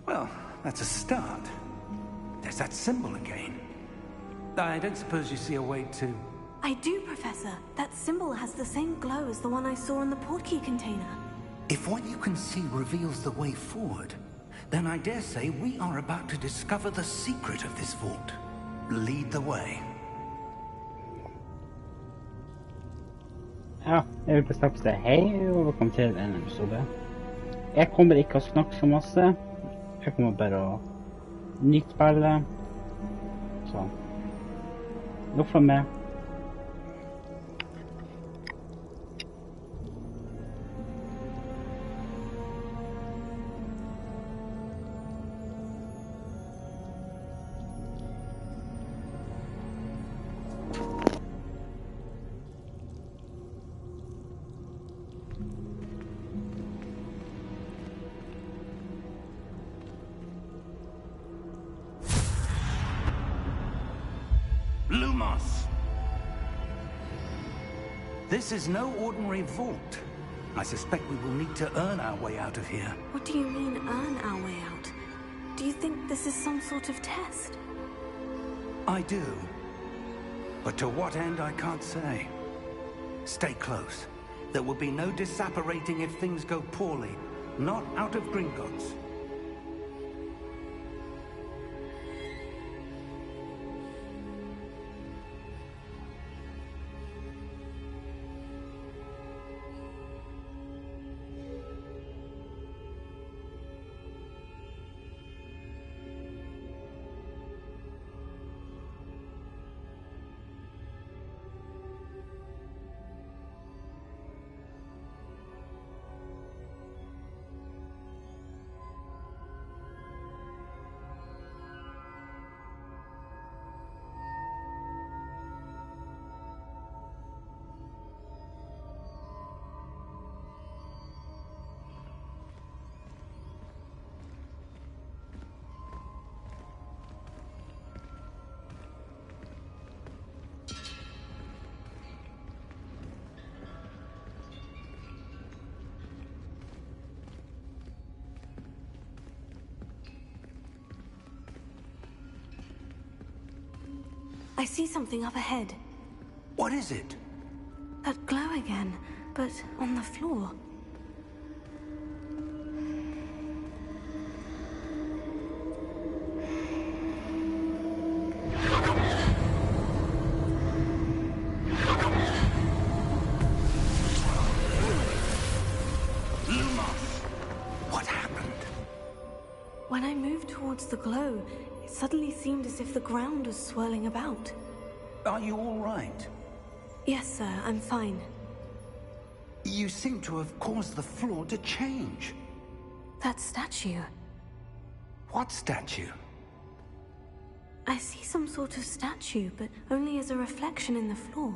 Well, that's a start. There's that symbol again. I don't suppose you see a way to... I do, Professor. That symbol has the same glow as the one I saw in the portkey container. If what you can see reveals the way forward, then I dare say we are about to discover the secret of this vault. Lead the way. Ja, jeg vil bare snakke til hei, og velkommen til en episode. Jeg kommer ikke å snakke så masse. Jeg kommer bare å nyte spillet. Så, nok fra meg. This is no ordinary vault. I suspect we will need to earn our way out of here. What do you mean, earn our way out? Do you think this is some sort of test? I do. But to what end, I can't say. Stay close. There will be no disapparating if things go poorly. Not out of Gringotts. I see something up ahead. What is it? That glow again, but on the floor. What happened? When I moved towards the glow, it suddenly seemed as if the ground was swirling about. Are you all right? Yes, sir, I'm fine. You seem to have caused the floor to change. That statue. What statue? I see some sort of statue, but only as a reflection in the floor.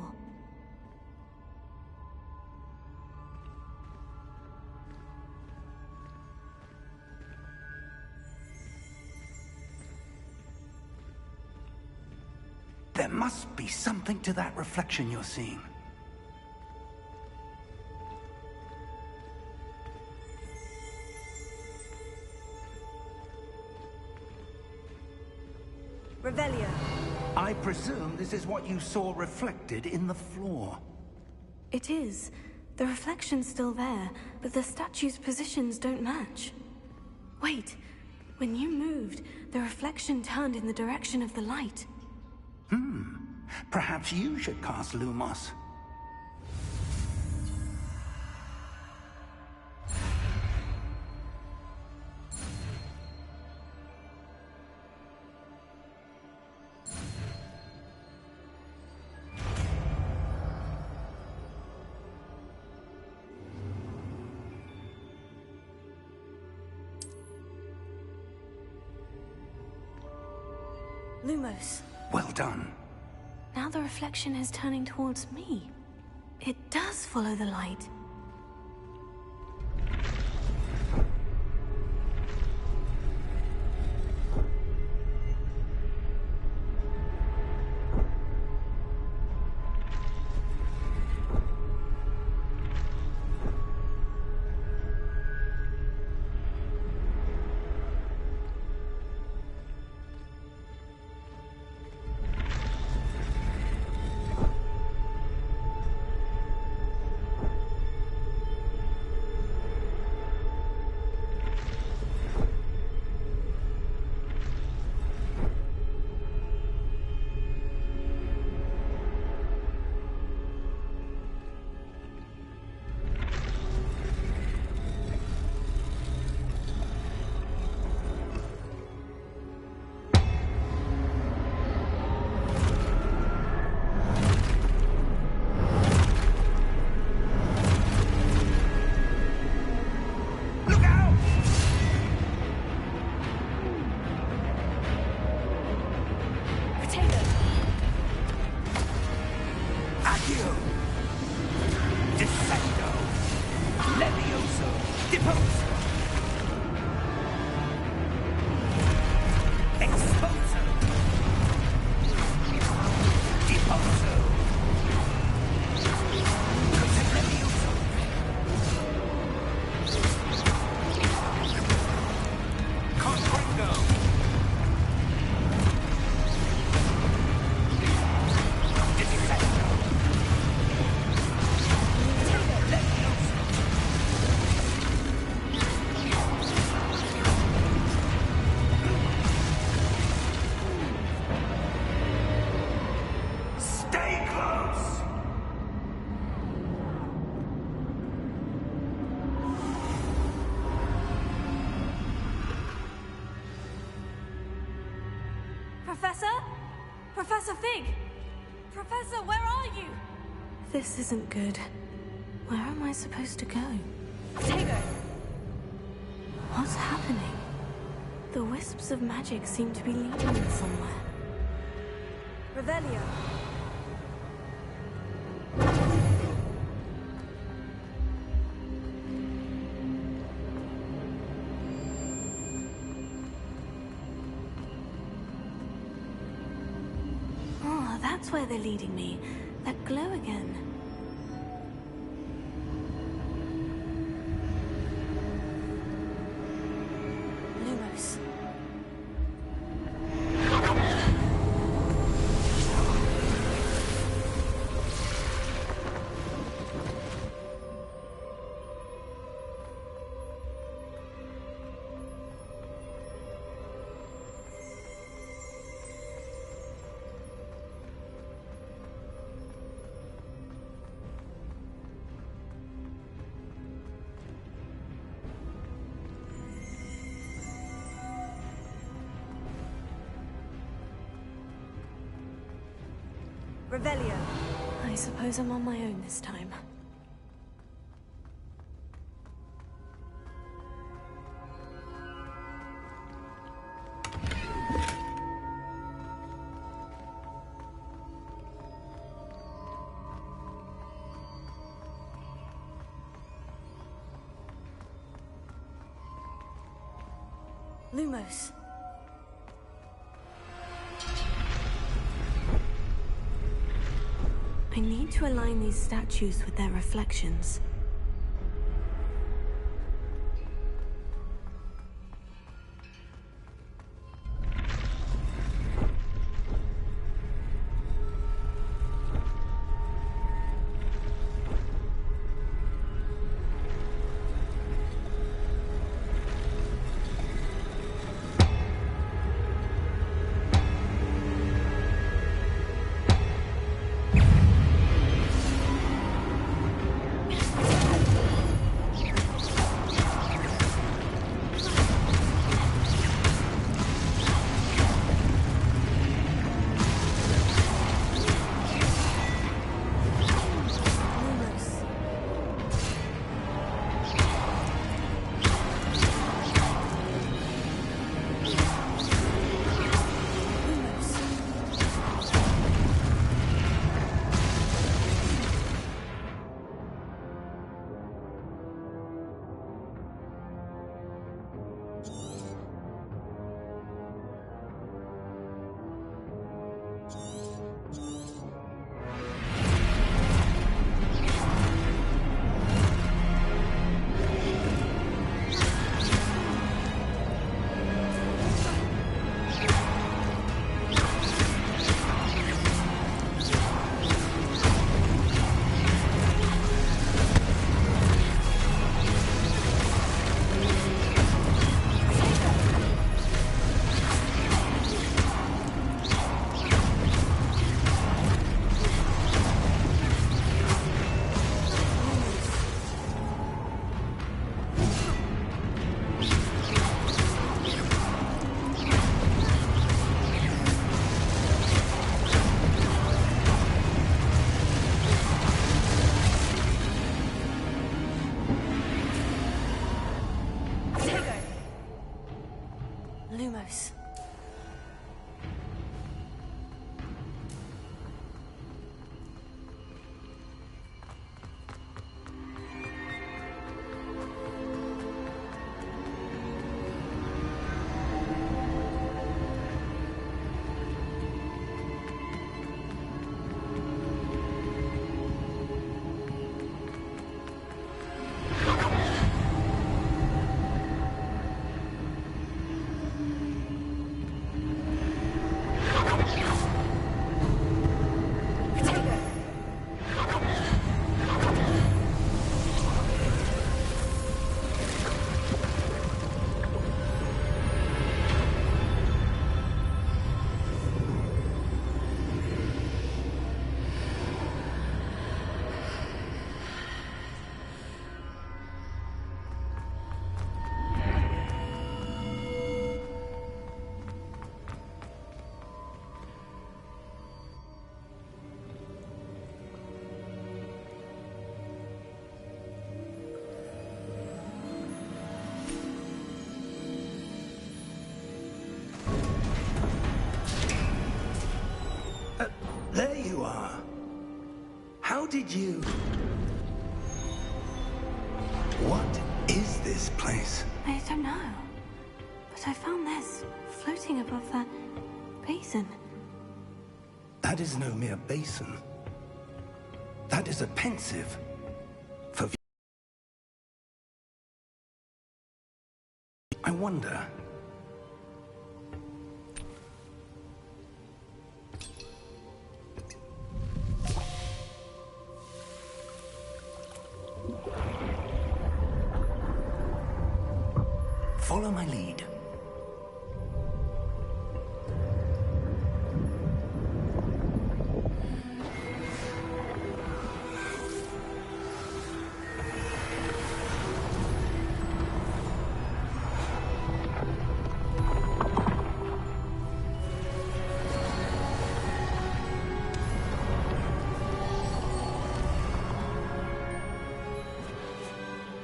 There must be something to that reflection you're seeing. Revelio. I presume this is what you saw reflected in the floor. It is. The reflection's still there, but the statue's positions don't match. Wait. When you moved, the reflection turned in the direction of the light. Perhaps you should cast Lumos. Lumos. Well done. Now the reflection is turning towards me. It does follow the light. Professor? Professor Fig! Professor, where are you? This isn't good. Where am I supposed to go? Tego! What's happening? The wisps of magic seem to be leading me somewhere. Revelio. Oh, that's where they're leading me. That glow again. Lumos. Revelio. I suppose I'm on my own this time. Lumos. I need to align these statues with their reflections. Lumos. did you? What is this place? I don't know. But I found this floating above that basin. That is no mere basin. That is a pensive for... I wonder... Follow my lead.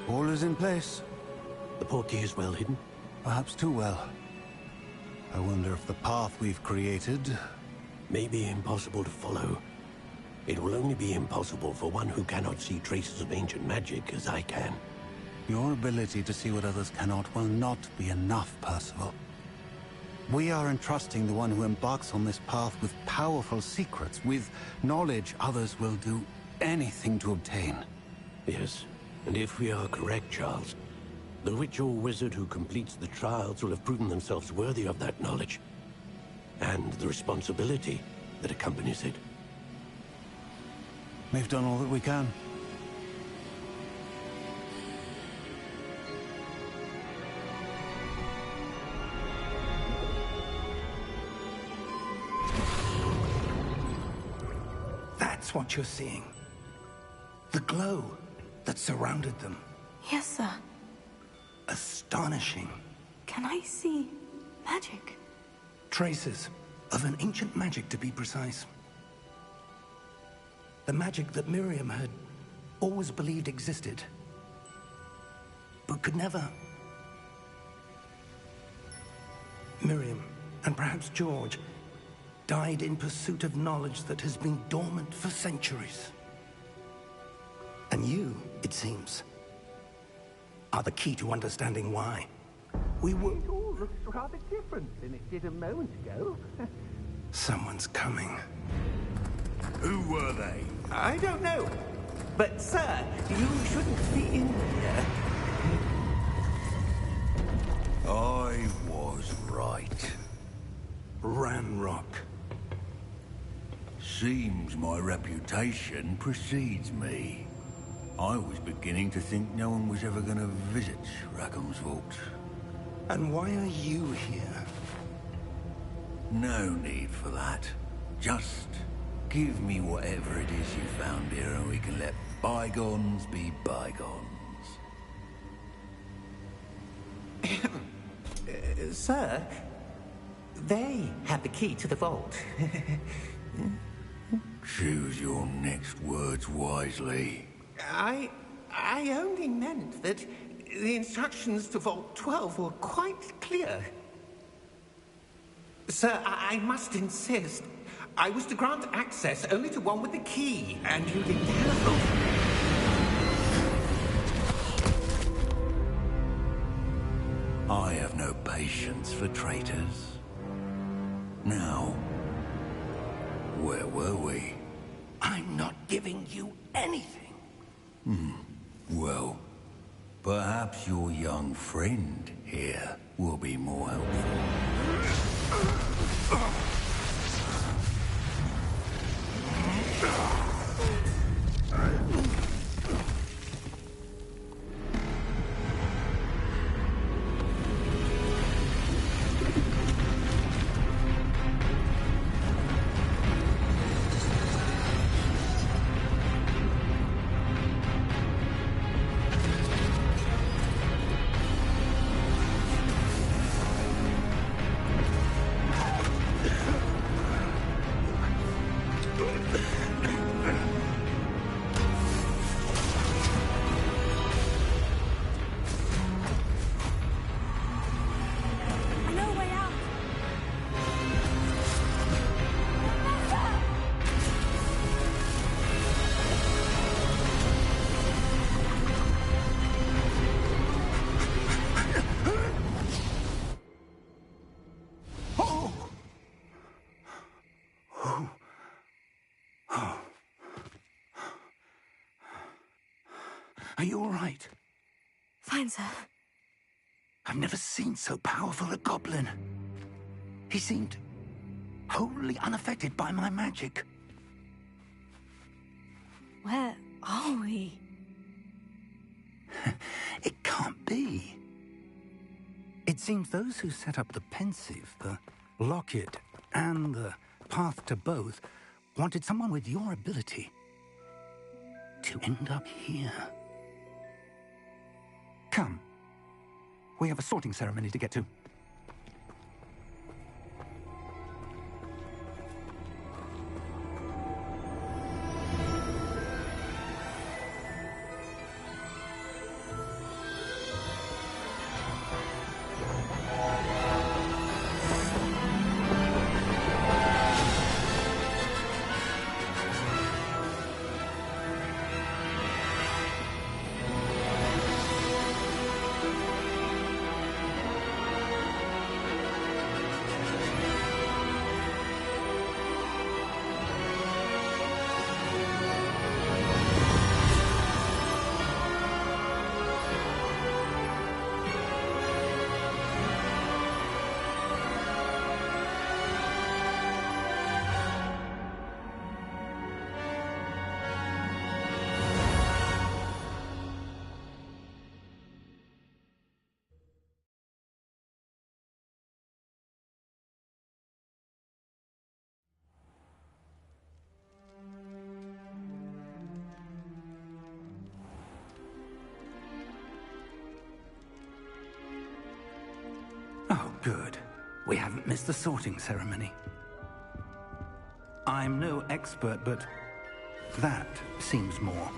All is in place. The portkey is well hidden. Perhaps too well. I wonder if the path we've created... May be impossible to follow. It will only be impossible for one who cannot see traces of ancient magic as I can. Your ability to see what others cannot will not be enough, Percival. We are entrusting the one who embarks on this path with powerful secrets, with knowledge others will do anything to obtain. Yes, and if we are correct, Charles, the witch or wizard who completes the trials will have proven themselves worthy of that knowledge, and the responsibility that accompanies it. We've done all that we can. That's what you're seeing. The glow that surrounded them. Yes, sir. Astonishing. Can I see magic? Traces of an ancient magic, to be precise. The magic that Miriam had always believed existed, but could never. Miriam, and perhaps George, died in pursuit of knowledge that has been dormant for centuries. And you, it seems, are the key to understanding why. We were... It all looks rather different than it did a moment ago. Someone's coming. Who were they? I don't know. But, sir, you shouldn't be in here. I was right. Ramrock. Seems my reputation precedes me. I was beginning to think no one was ever going to visit Rackham's vault. And why are you here? No need for that. Just give me whatever it is you found here and we can let bygones be bygones. Sir, they had the key to the vault. Choose your next words wisely. I only meant that the instructions to Vault 12 were quite clear. Sir, I must insist. I was to grant access only to one with the key, and you didn't have... I have no patience for traitors. Now, where were we? I'm not giving you anything. Well, perhaps your young friend here will be more helpful. Are you all right? Fine, sir. I've never seen so powerful a goblin. He seemed wholly unaffected by my magic. Where are we? It can't be. It seems those who set up the pensive, the locket, and the path to both wanted someone with your ability to end up here. Come. We have a sorting ceremony to get to. Oh, good. We haven't missed the sorting ceremony. I'm no expert, but that seems more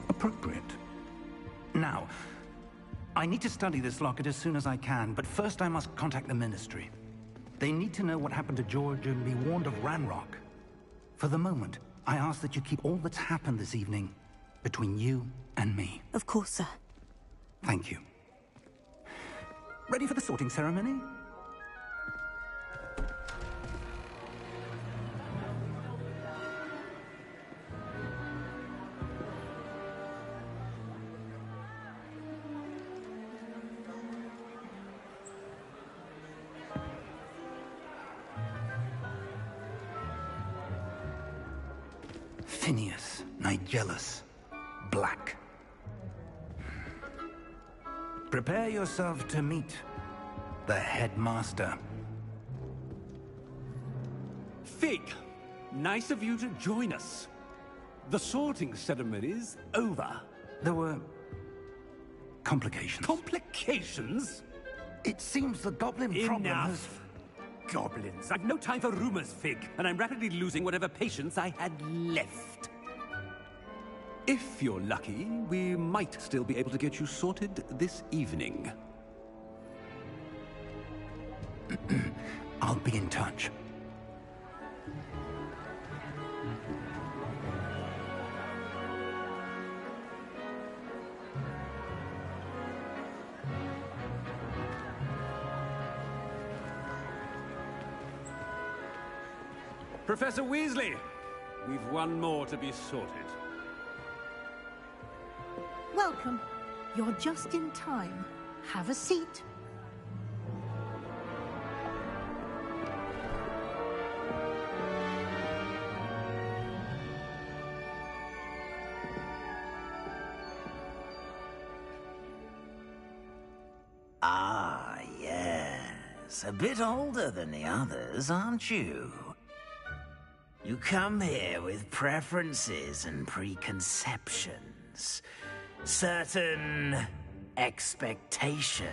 appropriate. Now, I need to study this locket as soon as I can, but first I must contact the Ministry. They need to know what happened to George and be warned of Ranrock. For the moment, I ask that you keep all that's happened this evening between you and me. Of course, sir. Thank you. Ready for the sorting ceremony? Phineas, Nigellus, Black. Prepare yourself to meet the headmaster. Fig, nice of you to join us. The sorting ceremony's over. There were complications. Complications? It seems the goblin problem has... Enough. Goblins. I've no time for rumors, Fig, and I'm rapidly losing whatever patience I had left. If you're lucky, we might still be able to get you sorted this evening. I'll be in touch. Professor Weasley, we've one more to be sorted. Welcome. You're just in time. Have a seat. Ah, yes. A bit older than the others, aren't you? You come here with preferences and preconceptions. Certain expectations.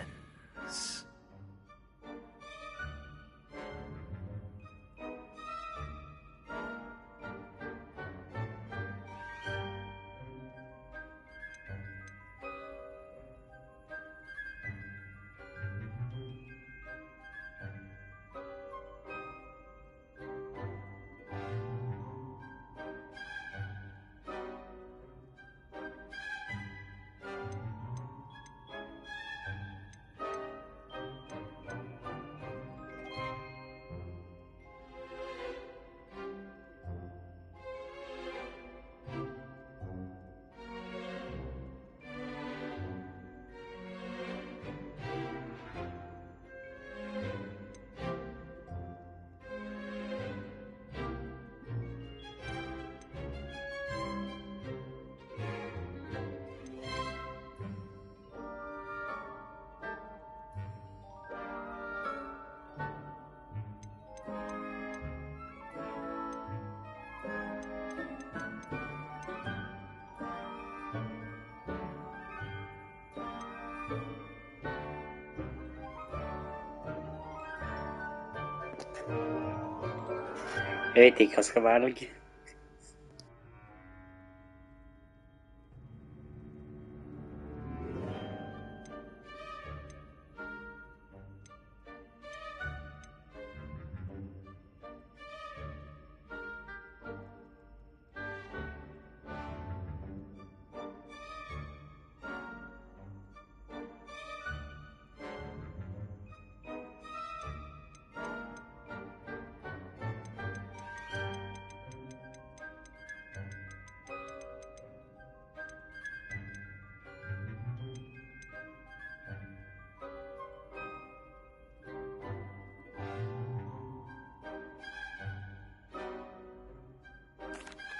Jeg vet ikke hva skal velge.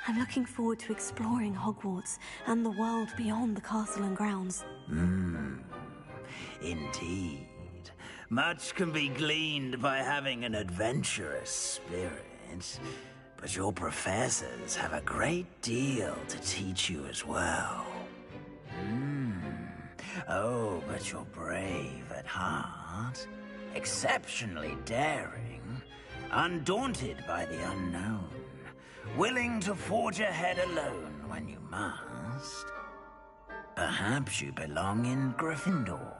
I'm looking forward to exploring Hogwarts and the world beyond the castle and grounds. Indeed. Much can be gleaned by having an adventurous spirit, but your professors have a great deal to teach you as well. Oh, but you're brave at heart, exceptionally daring, undaunted by the unknown, willing to forge ahead alone when you must. Perhaps you belong in Gryffindor.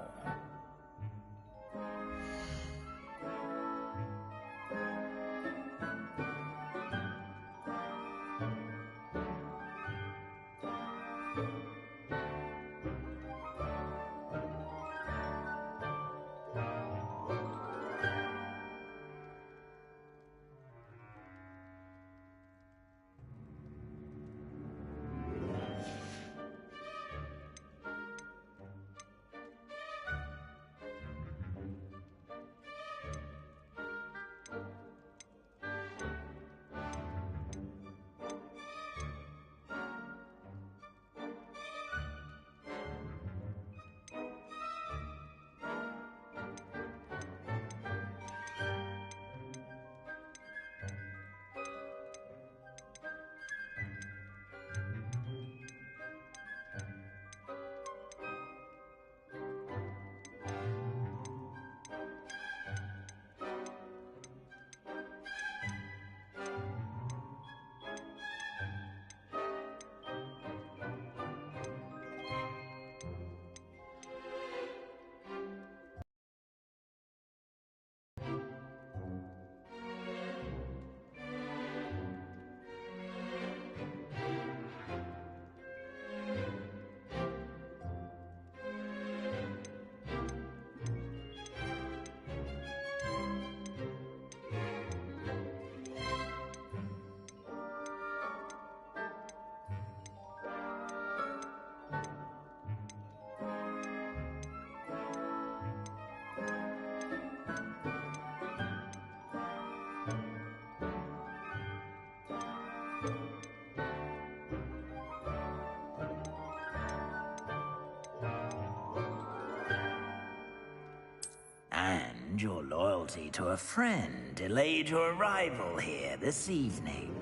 And your loyalty to a friend delayed your arrival here this evening.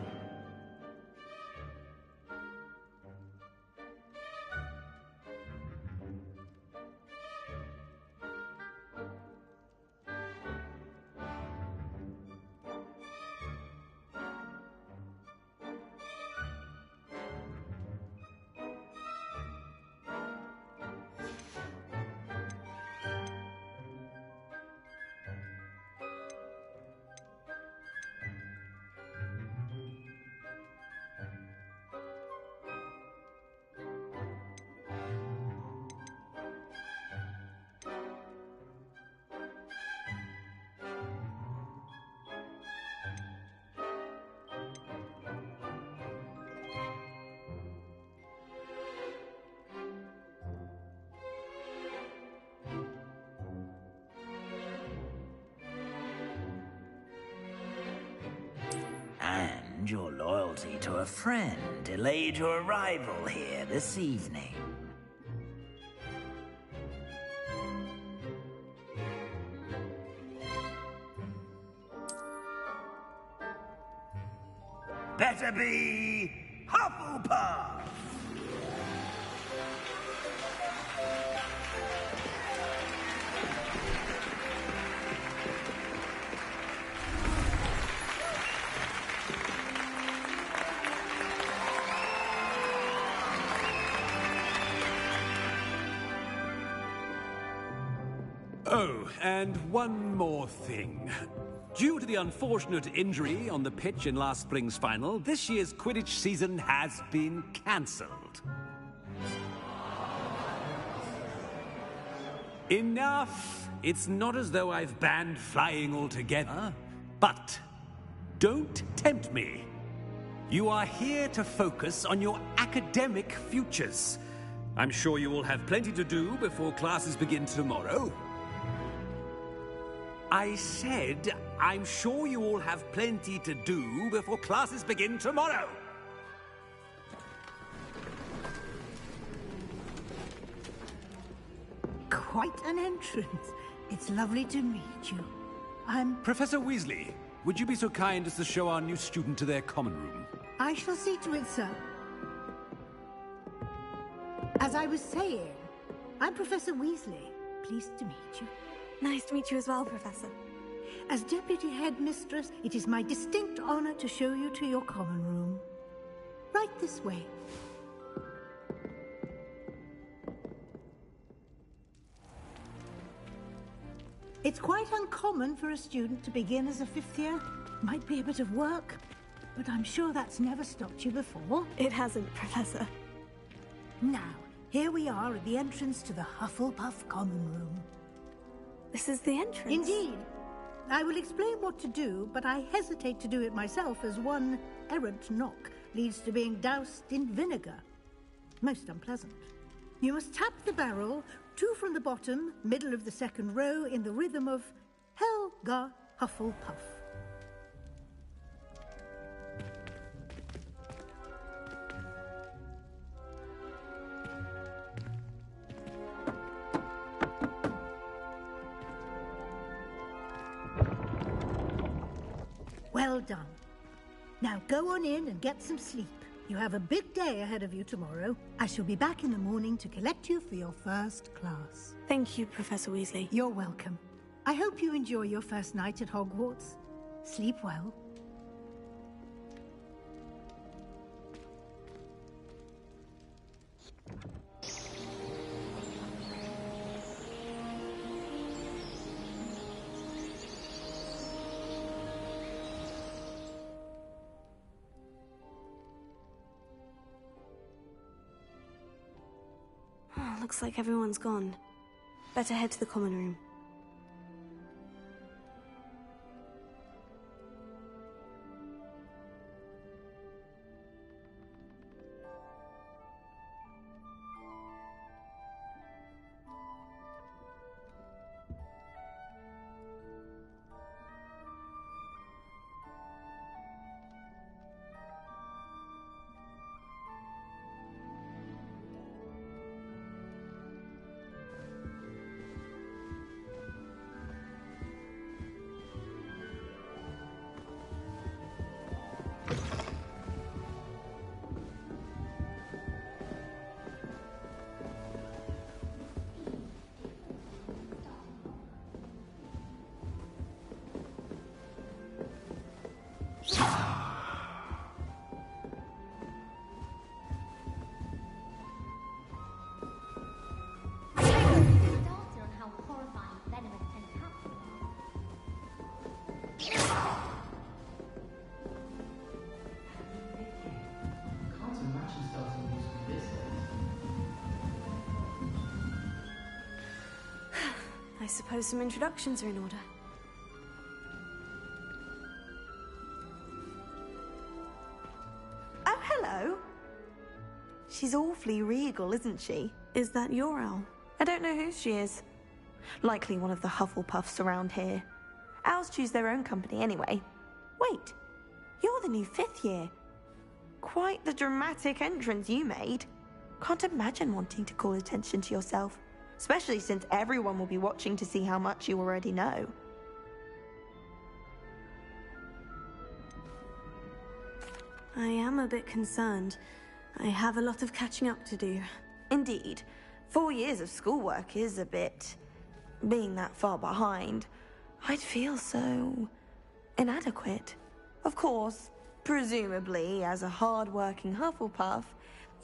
And your loyalty to a friend delayed your arrival here this evening. Better be Hufflepuff! Oh, and one more thing. Due to the unfortunate injury on the pitch in last spring's final, this year's Quidditch season has been cancelled. Enough! It's not as though I've banned flying altogether, but don't tempt me. You are here to focus on your academic futures. I'm sure you will have plenty to do before classes begin tomorrow. I said, I'm sure you all have plenty to do before classes begin tomorrow. Quite an entrance. It's lovely to meet you. I'm... Professor Weasley, would you be so kind as to show our new student to their common room? I shall see to it, sir. As I was saying, I'm Professor Weasley. Pleased to meet you. Nice to meet you as well, Professor. As Deputy Headmistress, it is my distinct honor to show you to your common room. Right this way. It's quite uncommon for a student to begin as a fifth year. Might be a bit of work, but I'm sure that's never stopped you before. It hasn't, Professor. Now, here we are at the entrance to the Hufflepuff Common Room. This is the entrance? Indeed. I will explain what to do, but I hesitate to do it myself as one errant knock leads to being doused in vinegar. Most unpleasant. You must tap the barrel, 2 from the bottom, middle of the second row, in the rhythm of Helga Hufflepuff. Well done. Now go on in and get some sleep. You have a big day ahead of you tomorrow. I shall be back in the morning to collect you for your first class. Thank you, Professor Weasley. You're welcome. I hope you enjoy your first night at Hogwarts. Sleep well. Looks like everyone's gone. Better head to the common room. I suppose some introductions are in order. Oh, hello. She's awfully regal, isn't she? Is that your owl? I don't know who she is. Likely one of the Hufflepuffs around here. Owls choose their own company anyway. Wait, you're the new 5th year. Quite the dramatic entrance you made. Can't imagine wanting to call attention to yourself. Especially since everyone will be watching to see how much you already know. I am a bit concerned. I have a lot of catching up to do. Indeed. 4 years of schoolwork is a bit... being that far behind. I'd feel so... inadequate. Of course, presumably, as a hard-working Hufflepuff,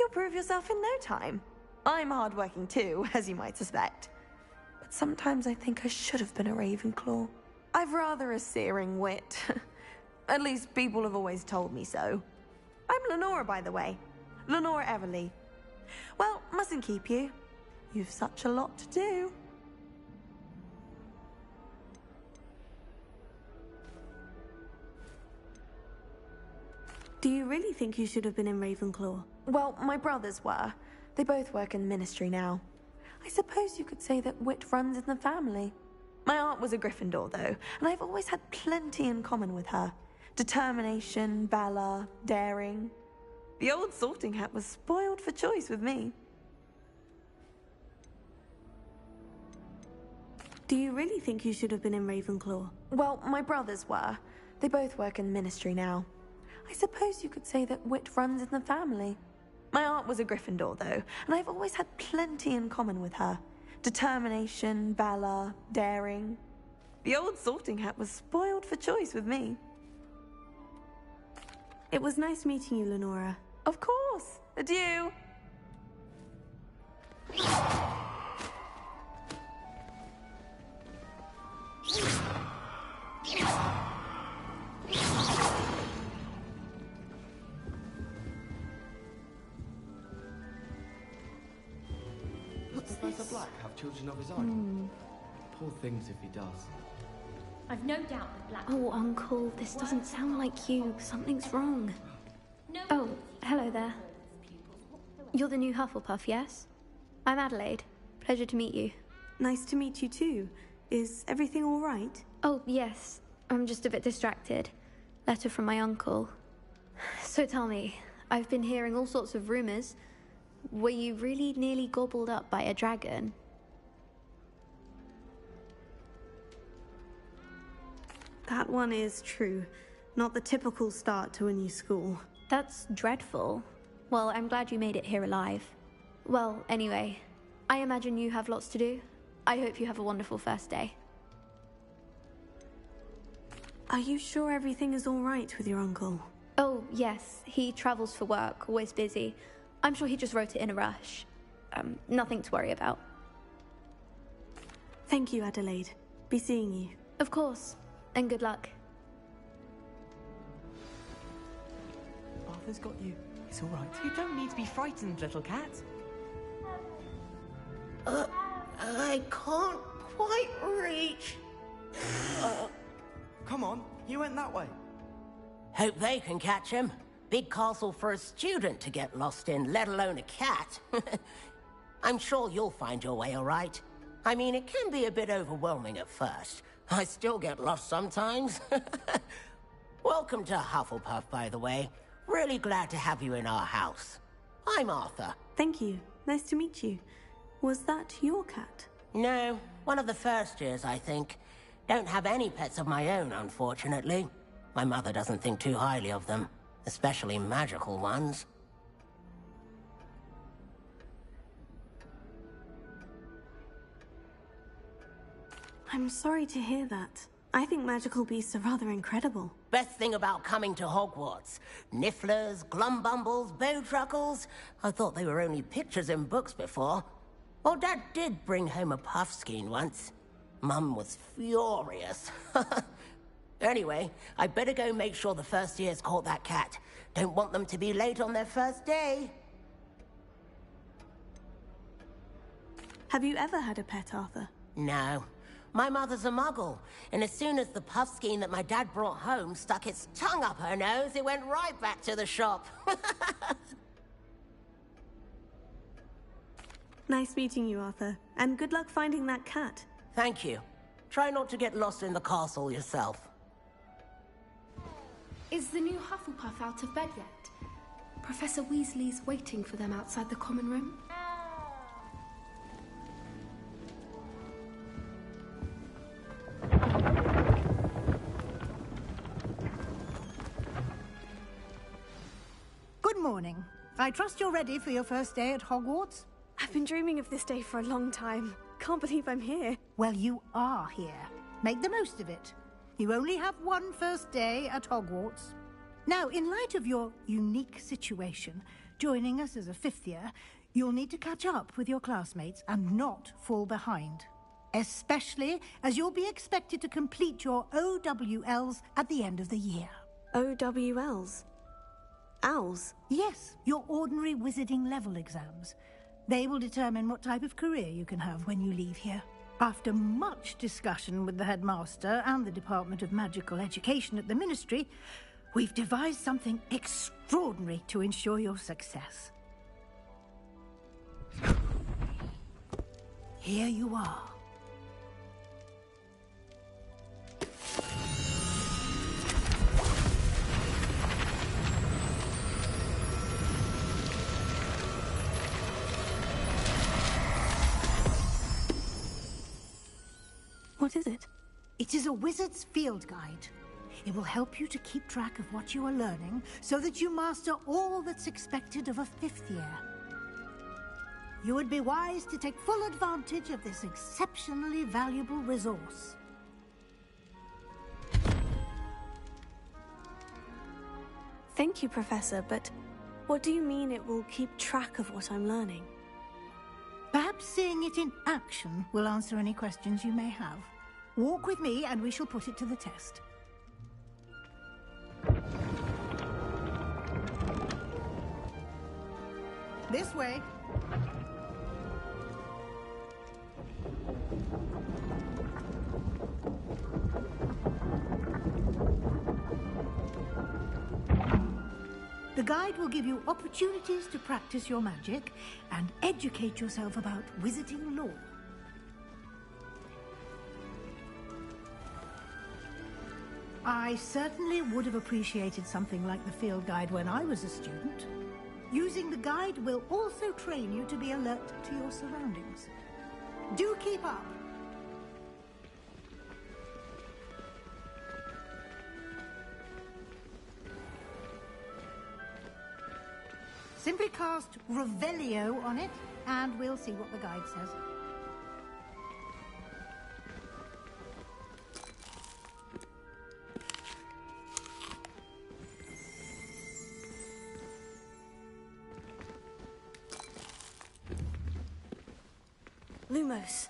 you'll prove yourself in no time. I'm hardworking too, as you might suspect. but sometimes I think I should have been a Ravenclaw. I've rather a searing wit. At least people have always told me so. I'm Lenora, by the way. Lenora Everly. Well, mustn't keep you. You've such a lot to do. Do you really think you should have been in Ravenclaw? Well, my brothers were. They both work in the ministry now. I suppose you could say that wit runs in the family. My aunt was a Gryffindor, though, and I've always had plenty in common with her. Determination, valor, daring. The old sorting hat was spoiled for choice with me. Do you really think you should have been in Ravenclaw? Well, my brothers were. They both work in the ministry now. I suppose you could say that wit runs in the family. My aunt was a Gryffindor, though, and I've always had plenty in common with her. Determination, valor, daring. The old sorting hat was spoiled for choice with me. It was nice meeting you, Lenora. Of course. Adieu. Professor Black have children of his own? Poor things if he does. I've no doubt that Black... Oh, Uncle, this doesn't sound like you. Something's wrong. Oh, hello there. You're the new Hufflepuff, yes? I'm Adelaide. Pleasure to meet you. Nice to meet you too. Is everything all right? Oh, yes. I'm just a bit distracted. Letter from my uncle. So tell me, I've been hearing all sorts of rumors. Were you really nearly gobbled up by a dragon? That one is true. Not the typical start to a new school. That's dreadful. Well, I'm glad you made it here alive. Well, anyway, I imagine you have lots to do. I hope you have a wonderful first day. Are you sure everything is all right with your uncle? Oh, yes. He travels for work, always busy. I'm sure he just wrote it in a rush. Nothing to worry about. Thank you, Adelaide. Be seeing you. Of course. And good luck. Arthur's got you. It's all right. You don't need to be frightened, little cat. I can't quite reach. Come on, you went that way. Hope they can catch him. Big castle for a student to get lost in, let alone a cat. I'm sure you'll find your way all right. I mean, it can be a bit overwhelming at first. I still get lost sometimes. Welcome to Hufflepuff, by the way. Really glad to have you in our house. I'm Arthur. Thank you. Nice to meet you. Was that your cat? No, one of the first years, I think. Don't have any pets of my own, unfortunately. My mother doesn't think too highly of them, especially magical ones. I'm sorry to hear that. I think magical beasts are rather incredible. Best thing about coming to Hogwarts. Nifflers, glumbumbles, bowtruckles. I thought they were only pictures in books before. Well, Dad did bring home a puffskein once. Mum was furious. Anyway, I better go make sure the first years caught that cat. Don't want them to be late on their first day. Have you ever had a pet, Arthur? No. My mother's a muggle, and as soon as the puffskein that my dad brought home stuck its tongue up her nose, it went right back to the shop. Nice meeting you, Arthur. And good luck finding that cat. Thank you. Try not to get lost in the castle yourself. Is the new Hufflepuff out of bed yet? Professor Weasley's waiting for them outside the common room. Good morning. I trust you're ready for your first day at Hogwarts? I've been dreaming of this day for a long time. Can't believe I'm here. Well, you are here. Make the most of it. You only have one first day at Hogwarts. Now, in light of your unique situation, joining us as a fifth year, you'll need to catch up with your classmates and not fall behind. especially as you'll be expected to complete your OWLs at the end of the year. OWLs? Owls? Yes, your ordinary wizarding level exams. They will determine what type of career you can have when you leave here. After much discussion with the headmaster and the Department of Magical Education at the Ministry, we've devised something extraordinary to ensure your success. Here you are. What is it? It is a wizard's field guide. It will help you to keep track of what you are learning so that you master all that's expected of a 5th year. You would be wise to take full advantage of this exceptionally valuable resource. Thank you, Professor, but what do you mean it will keep track of what I'm learning? Perhaps seeing it in action will answer any questions you may have. Walk with me and we shall put it to the test. This way. The guide will give you opportunities to practice your magic and educate yourself about wizarding lore. I certainly would have appreciated something like the field guide when I was a student. Using the guide will also train you to be alert to your surroundings. Do keep up! Simply cast Revelio on it, and we'll see what the guide says. Lumos.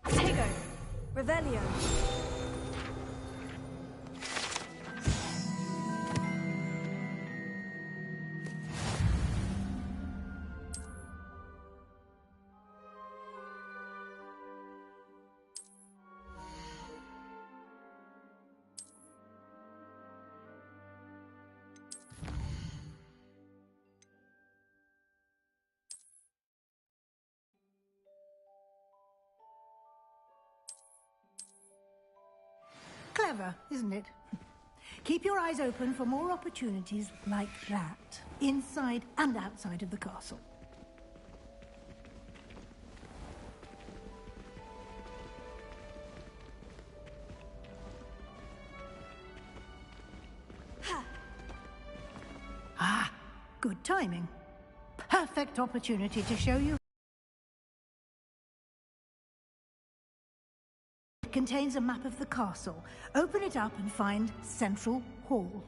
Tego. Revelio. Clever, isn't it? Keep your eyes open for more opportunities like that, inside and outside of the castle. Ah, good timing. Perfect opportunity to show you. It contains a map of the castle. Open it up and find Central Hall.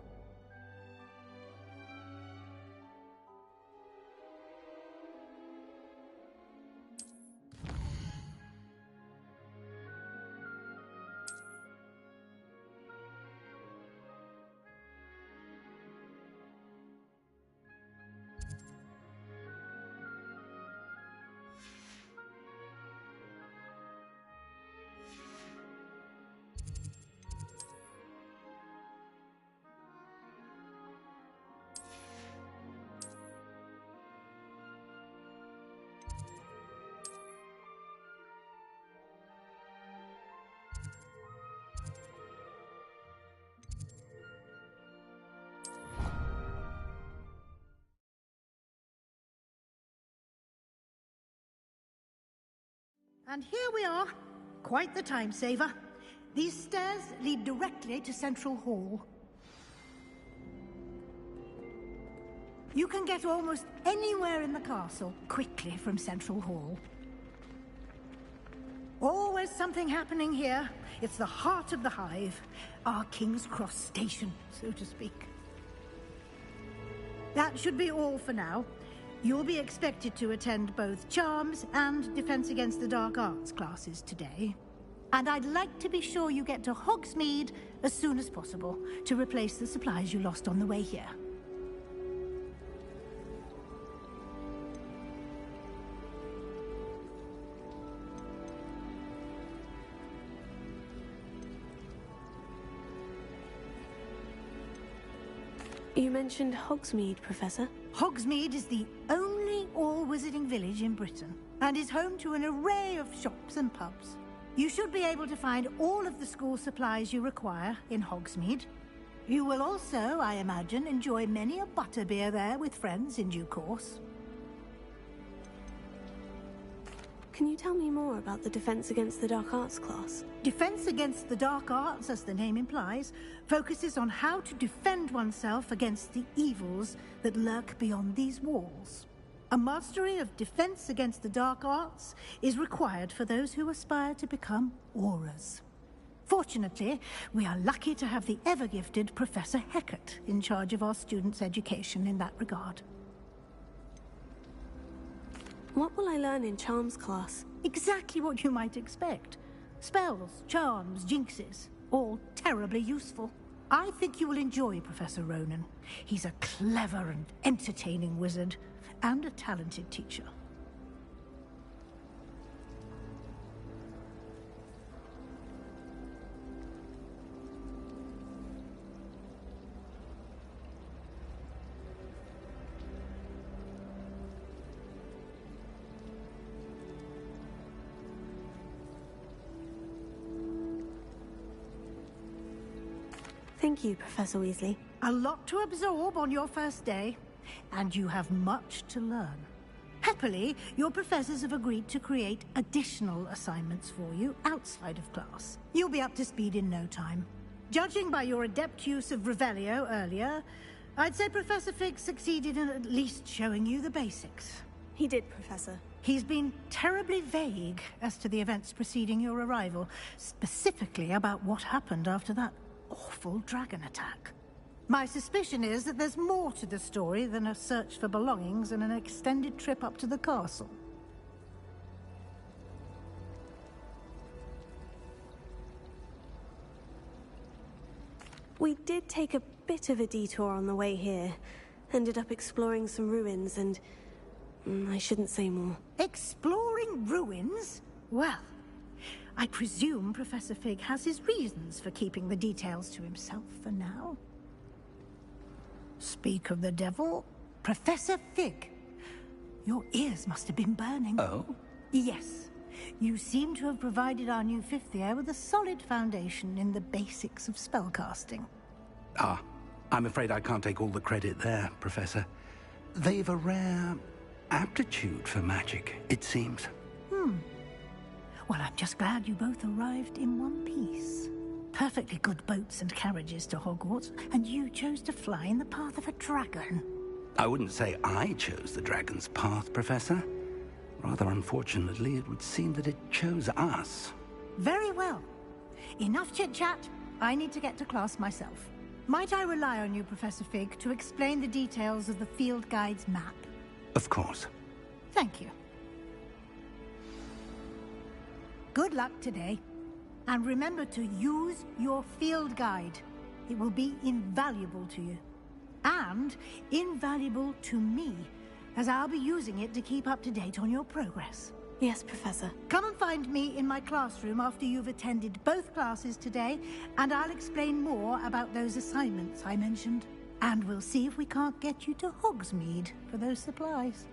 And here we are. Quite the time saver. These stairs lead directly to Central Hall. You can get almost anywhere in the castle quickly from Central Hall. Always something happening here. It's the heart of the Hive, our King's Cross station, so to speak. That should be all for now. You'll be expected to attend both Charms and Defense Against the Dark Arts classes today. And I'd like to be sure you get to Hogsmeade as soon as possible to replace the supplies you lost on the way here. You mentioned Hogsmeade, Professor. Hogsmeade is the only all-wizarding village in Britain and is home to an array of shops and pubs. You should be able to find all of the school supplies you require in Hogsmeade. You will also, I imagine, enjoy many a butterbeer there with friends in due course. Can you tell me more about the Defense Against the Dark Arts class? Defense Against the Dark Arts, as the name implies, focuses on how to defend oneself against the evils that lurk beyond these walls. A mastery of Defense Against the Dark Arts is required for those who aspire to become Aurors. Fortunately, we are lucky to have the ever-gifted Professor Hecat in charge of our students' education in that regard. What will I learn in Charms class? Exactly what you might expect. Spells, charms, jinxes, all terribly useful. I think you will enjoy Professor Ronan. He's a clever and entertaining wizard, and a talented teacher. Thank you, Professor Weasley. A lot to absorb on your first day, and you have much to learn. Happily, your professors have agreed to create additional assignments for you outside of class. You'll be up to speed in no time. Judging by your adept use of Revelio earlier, I'd say Professor Fig succeeded in at least showing you the basics. He did, Professor. He's been terribly vague as to the events preceding your arrival, specifically about what happened after that awful dragon attack. My suspicion is that there's more to the story than a search for belongings and an extended trip up to the castle. We did take a bit of a detour on the way here. Ended up exploring some ruins and... I shouldn't say more. Exploring ruins? Well, I presume Professor Fig has his reasons for keeping the details to himself for now. Speak of the devil, Professor Fig. Your ears must have been burning. Oh? Yes. You seem to have provided our new fifth year with a solid foundation in the basics of spellcasting. Ah, I'm afraid I can't take all the credit there, Professor. They've a rare aptitude for magic, it seems. Well, I'm just glad you both arrived in one piece. Perfectly good boats and carriages to Hogwarts, and you chose to fly in the path of a dragon. I wouldn't say I chose the dragon's path, Professor. Rather unfortunately, it would seem that it chose us. Very well. Enough chit-chat. I need to get to class myself. Might I rely on you, Professor Fig, to explain the details of the field guide's map? Of course. Thank you. Good luck today. And remember to use your field guide. It will be invaluable to you. And invaluable to me, as I'll be using it to keep up to date on your progress. Yes, Professor. Come and find me in my classroom after you've attended both classes today, and I'll explain more about those assignments I mentioned. And we'll see if we can't get you to Hogsmeade for those supplies.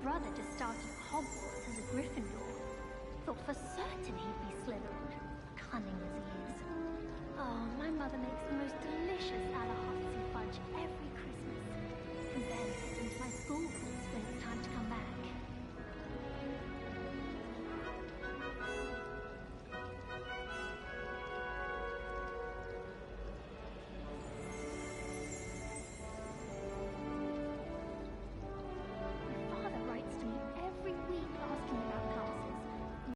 brother just started at Hogwarts as a Gryffindor. Thought for certain he'd be Slytherin, cunning as he is. Oh, my mother makes the most delicious Alahot